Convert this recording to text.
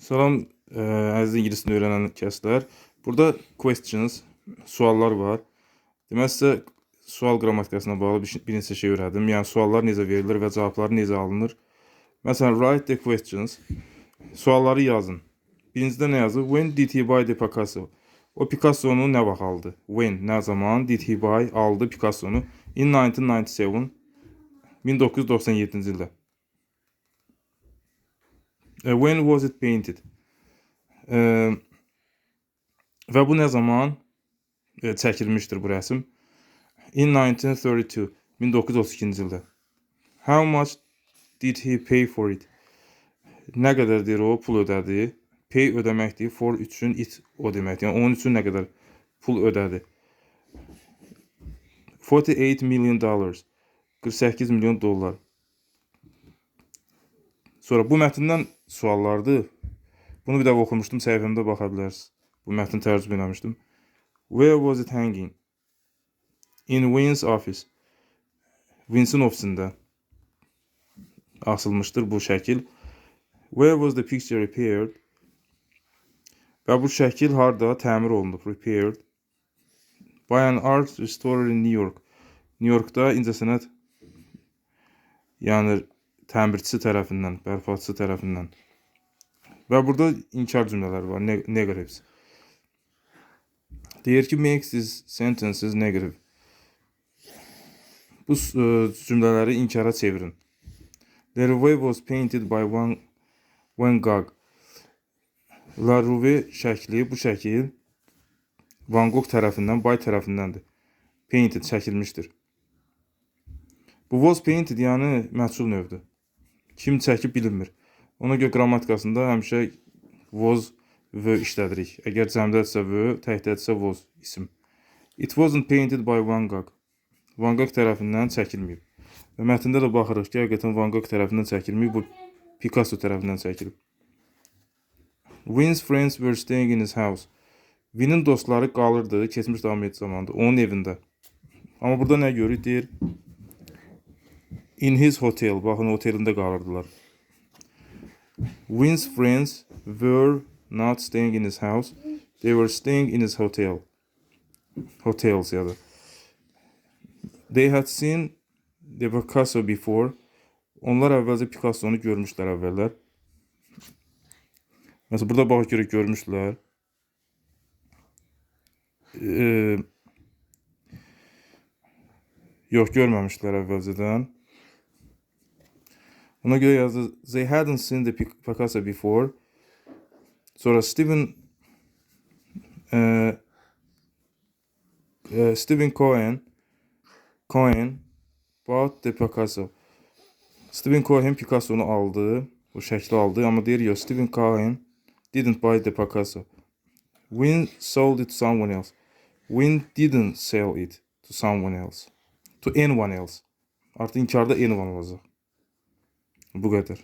Salam, əziz ingilis dilini öyrənən kəslər. Burada questions, suallar var. Demək sizə sual qrammatikasına bağlı bir neçə şey öyrədim. Yəni suallar necə verilir və cavabları necə alınır. Məsələn, write the questions. Sualları yazın. Birincidə nə yazır? When did he buy the Picasso? O Picasso-nu nə vaxt aldı? When, nə zaman? Did he buy, aldı Picasso-nu? In 1997, 1997-ci ildə. When was it painted? Və bu nə zaman çəkilmişdir bu rəsm? In 1932, 1932-ci ildə. How much did he pay for it? Nə qədərdir o pul ödədi? Pay ödəməkdir, for üçün it o deməkdir. Yəni onun üçün nə qədər pul ödədi? 48 million dollars. 48 milyon dollar. Sonra bu mətndən suallardır. Bunu bir dəfə oxumuşdum, səhifəmdə baxa bilərsiniz. Bu mətni tərcümə etmişdim. Where was it hanging? In Wynne's office. Wynne'in ofisində asılmışdır bu şəkil. Where was the picture repaired? Və bu şəkil harda təmir olunub? Repaired. By an art restorer in New York. New Yorkda incəsənət yəni təmirçisi tərəfindən, bərpaçısı tərəfindən. Və burada inkar cümlələr var, negatives. Deyir ki, makes these sentences negative. Bu cümlələri inkara çevirin. The Rouge was painted by Van Gogh. La Rouge şəkli, bu şəkil Van Gogh tərəfindən, by tərəfindəndir. Painted, çəkilmişdir. Bu was painted yəni məchul növdür. Kim çəkib bilinmir. Ona görə qrammatikasında həmişə was v işlədirik. Əgər cəmdədirsə v, təkdədirsə was isim. It wasn't painted by Van Gogh. Van Gogh tərəfindən çəkilməyib. Və mətndə də baxırıq ki, həqiqətən Van Gogh tərəfindən çəkilməyib, bu Picasso tərəfindən çəkilib. Wynne's friends were staying in his house. Wynne'in dostları qalırdı, keçmiş davam edici zamanda, onun evində. Amma burada nə görürük? Deyir, in his hotel, baxın, otelində qalırdılar. Wynne's friends were not staying in his house. They were staying in his hotel. Hotels ya da. They had seen the Picasso before. Onlar əvvəlcə Picasso-nu görmüşlər əvvəllər. Məsələn, burada baxıq görək görmüşlər. Yox, görməmişlər əvvəlcədən. Ona görə yazdı, they hadn't seen the Picasso before. Sonra Stephen Cohen bought the Picasso. Stephen Cohen Picasso-nu aldı, o şəkli aldı, amma deyir yox, Stephen Cohen didn't buy the Picasso. Wynne sold it to someone else. Wynne didn't sell it to someone else. To anyone else. Artıq inkarda anyone olacaq. Bu qədər.